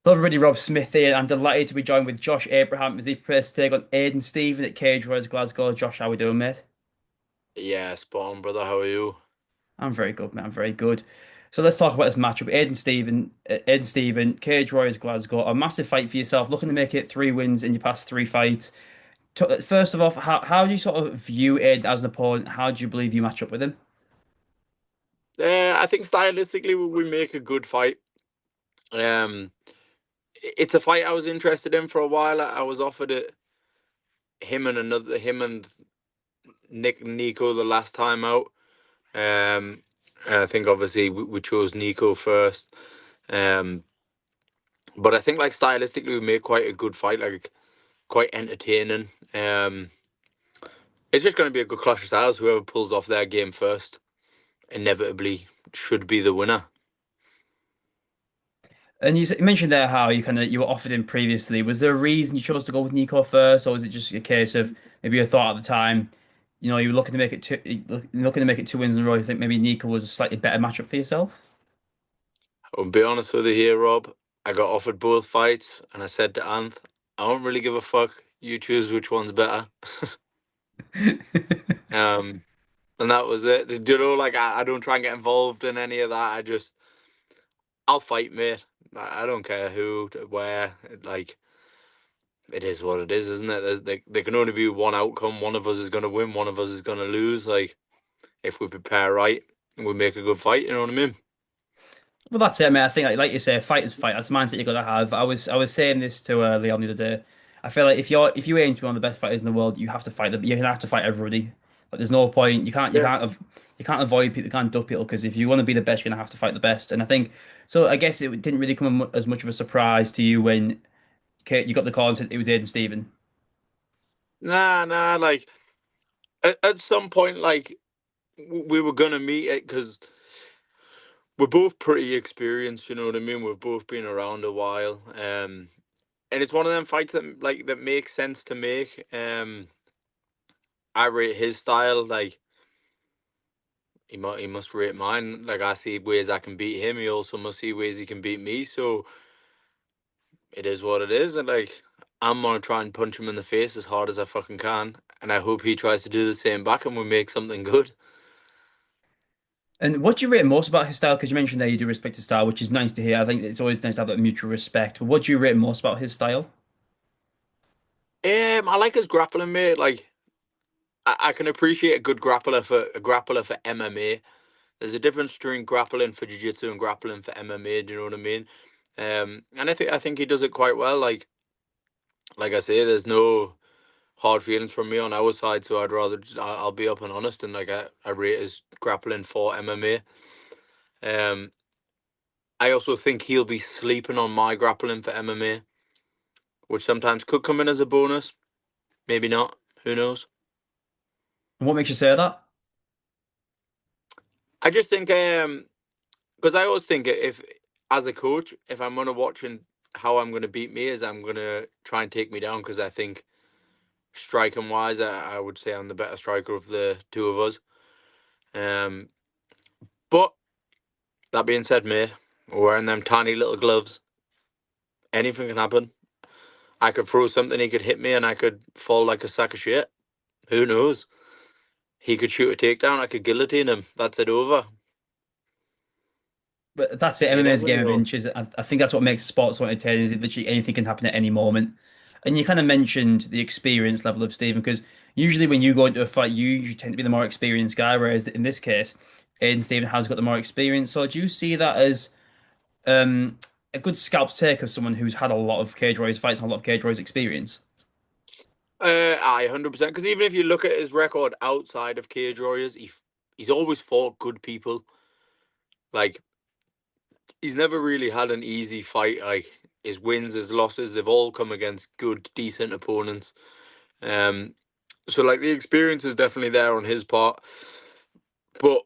Hello everybody, Rob Smith here. I'm delighted to be joined with Josh Abraham as he prepares to take on Aidan Stephen at Cage Warriors Glasgow. Josh, how we doing, mate? Yeah, spot on, brother. How are you? I'm very good, man. I'm very good. So let's talk about this matchup. Aidan Stephen, Cage Warriors Glasgow, a massive fight for yourself, looking to make it 3 wins in your past 3 fights. First of all, how do you sort of view Aidan as an opponent? How do you believe you match up with him? I think stylistically we make a good fight. Um, it's a fight I was interested in for a while. I was offered it him and Nico the last time out. And I think obviously we chose Nico first. Um, but I think like stylistically we make quite a good fight, like quite entertaining. It's just going to be a good clash of styles. Whoever pulls off their game first inevitably should be the winner. And you mentioned there how you were offered him previously. Was there a reason you chose to go with Nico first, or was it just a case of maybe you thought at the time, you were looking to make it looking to make it 2 wins in a row? You think maybe Nico was a slightly better matchup for yourself? I'll be honest with you here, Rob. I got offered both fights, and I said to Anth, I don't really give a fuck. You choose which one's better. um, and that was it. Do you know, like I don't try and get involved in any of that. I'll fight, mate. I don't care who, where. Like it is what it is, isn't it? There can only be one outcome. One of us is going to win. One of us is going to lose. Like if we prepare right, we make a good fight. You know what I mean? Well, that's it, mate. I think, like you say, fight is fight. That's the mindset you got to have. I was saying this to Leon the other day. I feel like if you aim to be one of the best fighters in the world, you have to fight them. You have to fight everybody. But there's no point. Yeah. You can't avoid people. You can't duck people because if you want to be the best, you're gonna have to fight the best. And I think so. I guess it didn't really come as much of a surprise to you when you got the call and said it was Aidan Stephen. Nah. Like at some point, like we were gonna meet it because we're both pretty experienced, you know what I mean? We've both been around a while. And it's one of them fights that makes sense to make. I rate his style, like he must rate mine. Like I see ways I can beat him, he also must see ways he can beat me. So it is what it is. And like I'm gonna try and punch him in the face as hard as I fucking can. And I hope he tries to do the same back and we make something good. And what do you rate most about his style? Because you mentioned there you do respect his style, which is nice to hear. I think it's always nice to have that mutual respect. But what do you rate most about his style? I like his grappling, mate. Like I can appreciate a grappler for MMA. There's a difference between grappling for jiu-jitsu and grappling for MMA. Do you know what I mean? And I think he does it quite well. Like I say, there's no hard feelings from me on our side, so I'll be up and honest and like I rate his grappling for MMA. Um, I also think he'll be sleeping on my grappling for MMA, which sometimes could come in as a bonus. Maybe not. Who knows? And what makes you say that? I just think because I always think if as a coach, if I'm gonna watching how I'm gonna beat me is I'm gonna try and take me down because I think striking wise, I would say I'm the better striker of the two of us. Um, but that being said, mate, we're wearing them tiny little gloves. Anything can happen. I could throw something, he could hit me, and I could fall like a sack of shit. Who knows? He could shoot a takedown. I could guillotine him. That's it over. But that's it. You MMA is a never game of know. inches. I think that's what makes the sport so entertaining. Is that literally anything can happen at any moment. And you kind of mentioned the experience level of Stephen, because usually when you go into a fight, you usually tend to be the more experienced guy, whereas in this case, Aiden Stephen has got the more experience. So do you see that as um, a good scalp take of someone who's had a lot of Cage Warriors fights and a lot of Cage Warriors experience? I 100%. Because even if you look at his record outside of Cage Warriors, he's always fought good people. Like he's never really had an easy fight. Like his wins, his losses, they've all come against good, decent opponents. Um, so like the experience is definitely there on his part, but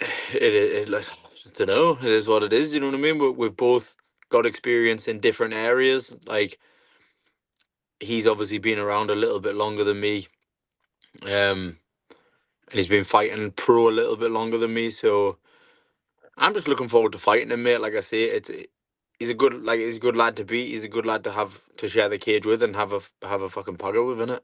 like, I don't know. It is what it is. You know what I mean? We've both got experience in different areas. Like he's obviously been around a little bit longer than me, and he's been fighting pro a little bit longer than me. So I'm just looking forward to fighting him, mate. Like I say, he's a good lad to beat. He's a good lad to have to share the cage with and have a fucking pugger with, innit?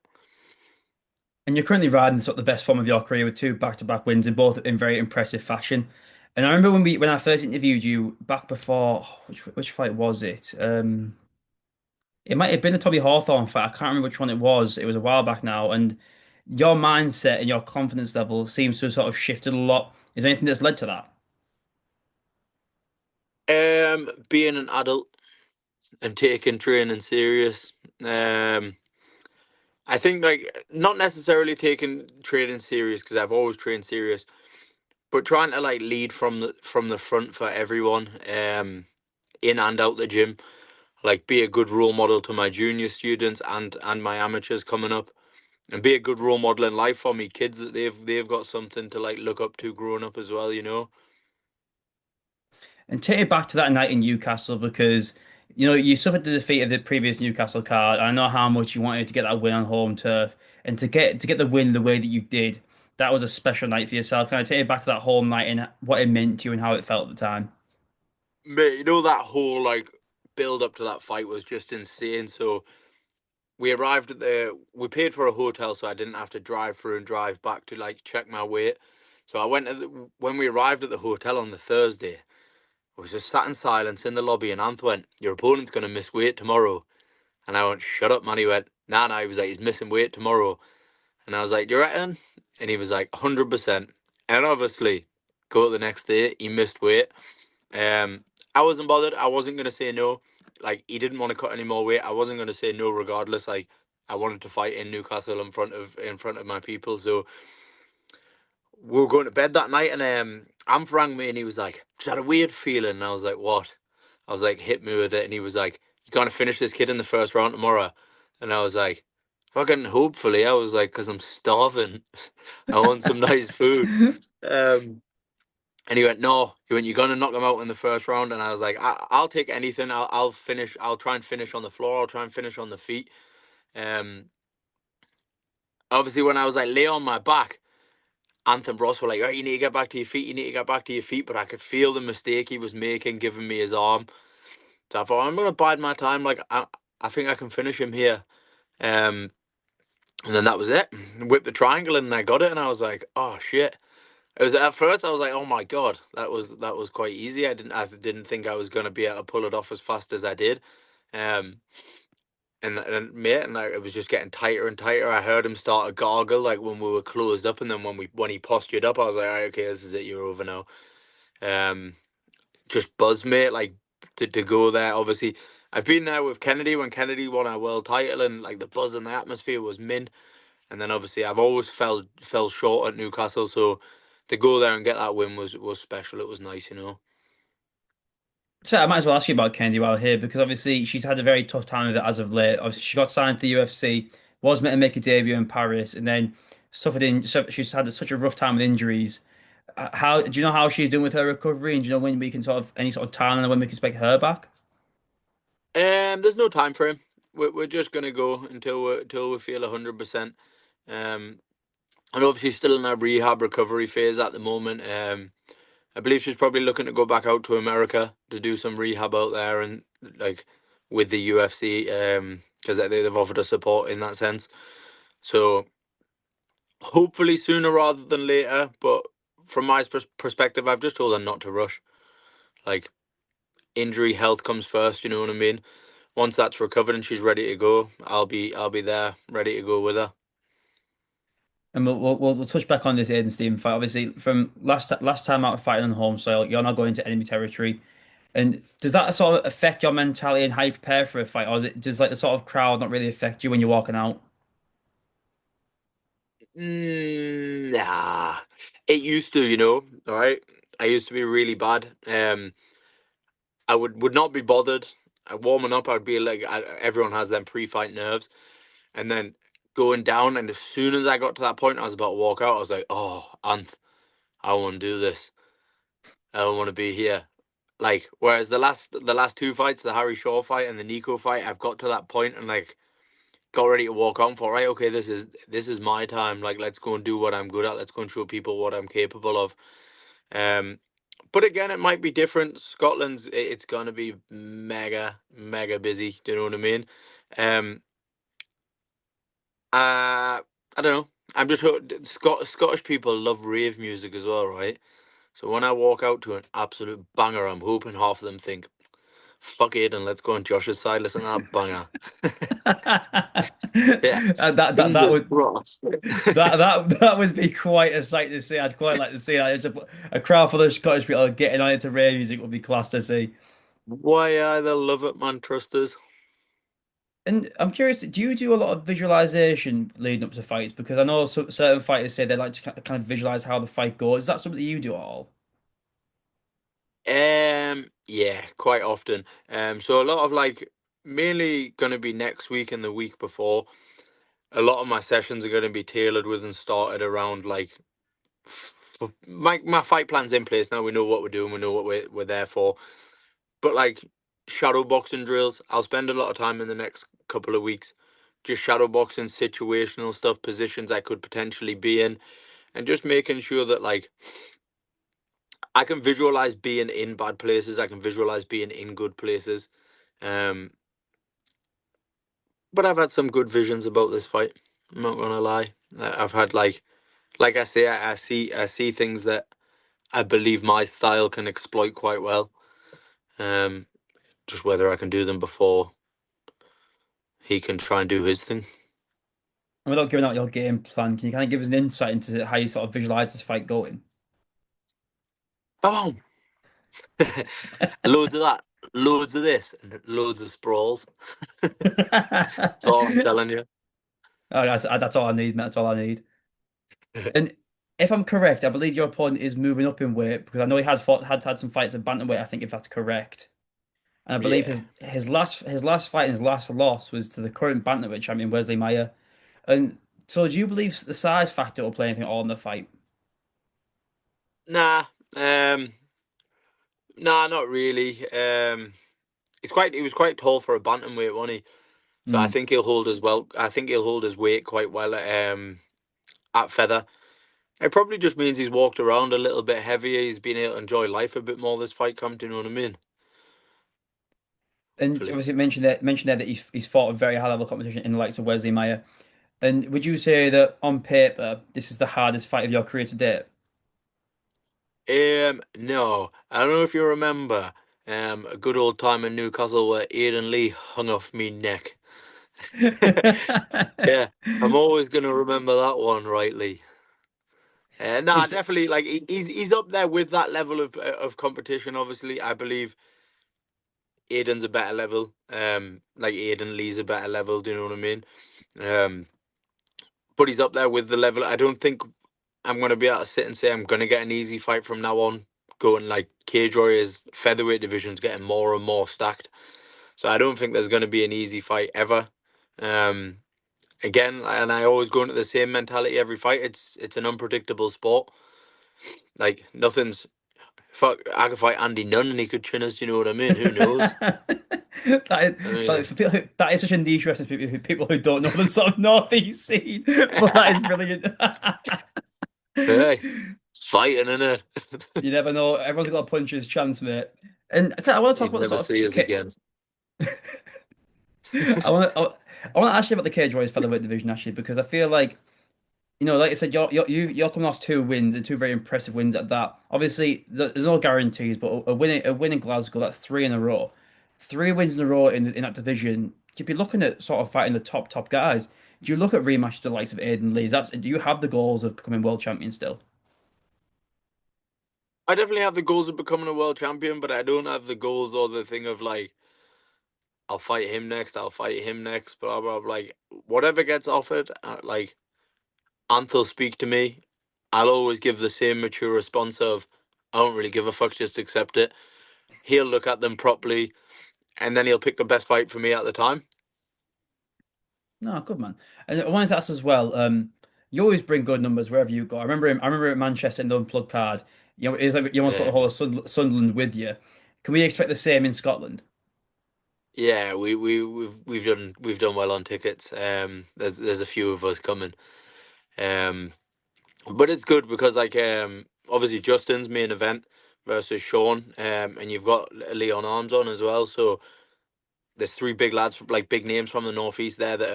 And you're currently riding sort of the best form of your career with two back-to-back wins, and both in very impressive fashion. And I remember when I first interviewed you back before, which fight was it? It might have been the Toby Hawthorne fight. I can't remember which one it was. It was a while back now, and your mindset and your confidence level seems to have sort of shifted a lot. Is there anything that's led to that? Being an adult and taking training serious. Um, I think like not necessarily taking training serious because I've always trained serious, but trying to like lead from the front for everyone, in and out the gym. Like be a good role model to my junior students and my amateurs coming up, and be a good role model in life for me kids that they've got something to like look up to growing up as well. You know. And take it back to that night in Newcastle because you suffered the defeat of the previous Newcastle card. I know how much you wanted to get that win on home turf, and to get the win the way that you did, that was a special night for yourself. Can I take it back to that whole night and what it meant to you and how it felt at the time? Mate, you know that whole like build up to that fight was just insane. So we paid for a hotel, so I didn't have to drive through and drive back to like check my weight. So when we arrived at the hotel on the Thursday, I was just sat in silence in the lobby, and Anth went, "Your opponent's gonna miss weight tomorrow." And I went, "Shut up, man." He went, "Nah, nah." He was like, "He's missing weight tomorrow." And I was like, "You reckon?" And he was like, 100%. And obviously, go to the next day, he missed weight. Um, I wasn't bothered. I wasn't gonna say no. Like he didn't want to cut any more weight. I wasn't gonna say no regardless. Like I wanted to fight in Newcastle in front of my people. So we were going to bed that night, and Amp rang me, and he was like, "Just had a weird feeling." And I was like, "What?" I was like, "Hit me with it." And he was like, "You gonna finish this kid in the first round tomorrow?" And I was like, "Fucking hopefully." I was like, "Cause I'm starving. I want some nice food." Um, and he went, "No." He went, "You're gonna knock him out in the first round." And I was like, "I'll take anything. I'll finish. I'll try and finish on the floor. I'll try and finish on the feet." Um, Obviously, when I was like lay on my back, Anthem Ross were like, "Right, you need to get back to your feet. You need to get back to your feet." But I could feel the mistake he was making, giving me his arm. So I thought, I'm gonna bide my time. Like I think I can finish him here. Um, and then that was it. Whipped the triangle and I got it. And I was like, "Oh shit." It was at first I was like, "Oh my god, that was quite easy." I didn't think I was gonna be able to pull it off as fast as I did. Um, and mate, and like, it was just getting tighter and tighter. I heard him start to gargle like when we were closed up, and then when he postured up, I was like, "Right, okay, this is it. You're over now." Um, just buzz, mate. Like to go there. Obviously, I've been there with Kennedy when Kennedy won our world title, and like the buzz and the atmosphere was mint. And then obviously I've always fell short at Newcastle, so to go there and get that win was special. It was nice, you know. So I might as well ask you about Candy while here because obviously she's had a very tough time with it as of late. Obviously, she got signed to the UFC, was meant to make a debut in Paris, and then she's had such a rough time with injuries. How do you know how she's doing with her recovery, and do you know when we can sort of any sort of timeline on when we can expect her back? There's no time frame. We're just gonna go until we feel 100%. Um, I know she's still in a rehab recovery phase at the moment. I believe she's probably looking to go back out to America to do some rehab out there and like with the UFC, because they've offered us support in that sense. So hopefully sooner rather than later. But from my perspective, I've just told her not to rush. Like injury health comes first. You know what I mean? Once that's recovered and she's ready to go, I'll be there ready to go with her. And we'll touch back on this Aidan Stephen fight. Obviously, from last time out fighting on home soil, you're not going to enemy territory. And does that sort of affect your mentality and how you prepare for a fight, or does like the sort of crowd not really affect you when you're walking out? Nah, it used to, you know. All right, I used to be really bad. I would not be bothered. Warming up, I'd be like, everyone has them pre-fight nerves, and then going down. And as soon as I got to that point, I was about to walk out. I was like, "Oh, Anth, I want to do this. I don't want to be here." Like, whereas the last two fights, the Harry Shaw fight and the Nico fight, I've got to that point and like got ready to walk on for, right. Okay, this is my time. Like, let's go and do what I'm good at. Let's go and show people what I'm capable of. Um, But again, it might be different. Scotland's it's gonna be mega busy. Do you know what I mean? Um, I don't know. I'm just Scottish people love rave music as well, right? So when I walk out to an absolute banger, I'm hoping half of them think, "Fuck it, and let's go on Josh's side. Listen to that banger." Yeah, That fingers would crossed. that would be quite a sight to see. I'd quite like to see that. A crowd full of Scottish people getting on into rave music would be class to see. Why I they love it, man. Trust us. And I'm curious, do you do a lot of visualization leading up to fights? Because I know certain fighters say they like to kind of visualize how the fight goes. Is that something that you do at all? Yeah, quite often. So a lot of like mainly going to be next week and the week before. A lot of my sessions are going to be tailored with and started around like my fight plan's in place now. We know what we're doing. We know what we're there for. But like shadow boxing drills, I'll spend a lot of time in the next couple of weeks just shadow boxing situational stuff, positions I could potentially be in, and just making sure that like I can visualize being in bad places. I can visualize being in good places. Um, but I've had some good visions about this fight. I'm not gonna lie. I've had like I say, I see things that I believe my style can exploit quite well. Um, just whether I can do them before he can try and do his thing. And without giving out your game plan, can you kind of give us an insight into how you sort of visualize this fight going? Come on, loads of that, loads of this, and loads of sprawls. That's all I'm telling you. Oh, that's all I need, mate. That's all I need. And if I'm correct, I believe your opponent is moving up in weight because I know he had some fights at bantamweight. I think if that's correct, and I believe Yeah. his last fight and his last loss was to the current bantamweight champion Wesley Meyer. And so, do you believe the size factor will play anything at all in the fight? Nah. Um. Nah, not really. He was quite tall for a bantamweight, wasn't he? So I Hmm. think he'll hold as well. I think he'll hold his weight quite well at feather. It probably just means he's walked around a little bit heavier. He's been able to enjoy life a bit more this fight come. Do you know what I mean? And Hopefully. obviously, mentioned there that he's fought a very high level competition in the likes of Wesley Meyer. And would you say that on paper, this is the hardest fight of your career to date? No, I don't know if you remember, a good old time in Newcastle where Aidan Lee hung off me neck. Yeah, I'm always gonna remember that one rightly. Nah, Is definitely. Like he's up there with that level of competition. Obviously, I believe Aiden's a better level. Like Aidan Lee's a better level. Do you know what I mean? Um, but he's up there with the level. I don't think I'm gonna be able to sit and say I'm gonna get an easy fight from now on. Going like Cage Warriors featherweight division's getting more and more stacked. So I don't think there's going to be an easy fight ever. Um, Again, and I always go into the same mentality every fight. It's an unpredictable sport. Like nothing's fuck. I could fight Andy Nunn and he could chin us. Do you know what I mean? Who knows? I but mean, for people that is such a niche reference for people who don't know the sort of northeast scene. But that is brilliant. hey, it's fighting in it. You never know. Everyone's got a puncher's chance, mate. And I want to talk You'd about the never sort see of us again. I want to ask you about the Cage Warriors featherweight division actually because I feel like like I said, you're coming off two wins and two very impressive wins at that. Obviously, there's no guarantees, but a win in Glasgow, that's three in a row, 3 wins in a row in that division. You'd be looking at sort of fighting the top guys. Do you look at rematch to the likes of Aidan Lee? Do you have the goals of becoming world champion still? I definitely have the goals of becoming a world champion, but I don't have the goals or the thing of like I'll fight him next. I'll fight him next. Blah blah. Blah. Like whatever gets offered, like Anth'll speak to me. I'll always give the same mature response of, I don't really give a fuck, just accept it. He'll look at them properly, and then he'll pick the best fight for me at the time. No, good man. And I wanted to ask as well. You always bring good numbers wherever you go. I remember at Manchester in the unplugged card. It was like you almost got the Yeah, whole of Sunderland with you. Can we expect the same in Scotland? yeah. We've done well on tickets. There's a few of us coming. Um, but it's good because like obviously Justin's main event, versus Sean, and you've got Leon Arms on as well. So there's three big lads, like big names from the northeast there that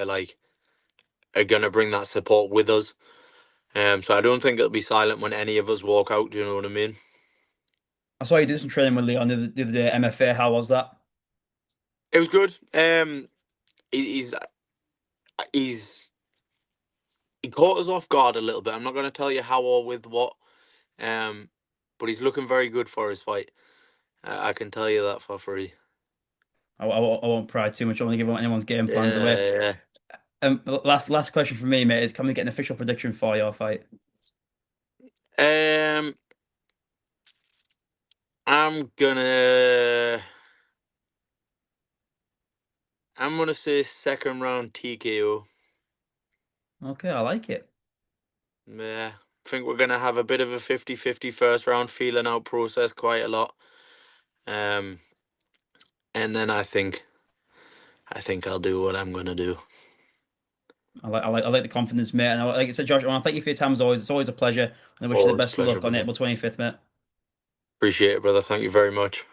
are gonna bring that support with us. So I don't think it'll be silent when any of us walk out. Do you know what I mean? I saw you did some training with Leon the other day at MFA. How was that? It was good. He's he's he caught us off guard a little bit. I'm not going to tell you how or with what. Um, but he's looking very good for his fight. I can tell you that for free. I won't pry too much. I want to give anyone's game plans away. Yeah, Last question from me, mate, is can we get an official prediction for your fight? yeah. I'm gonna I'm gonna say second round TKO. Okay, I like it. Yeah. I think we're gonna have a bit of a 50-50 first round feeling out process quite a lot. Um, and then I think I'll do what I'm gonna do. I like the confidence, mate. And like I said, Josh, I want to thank you for your time as always. It's always a pleasure. And I wish you the Oh, it's a best of pleasure, luck on brother. April 25th, mate. Appreciate it, brother. Thank you very much.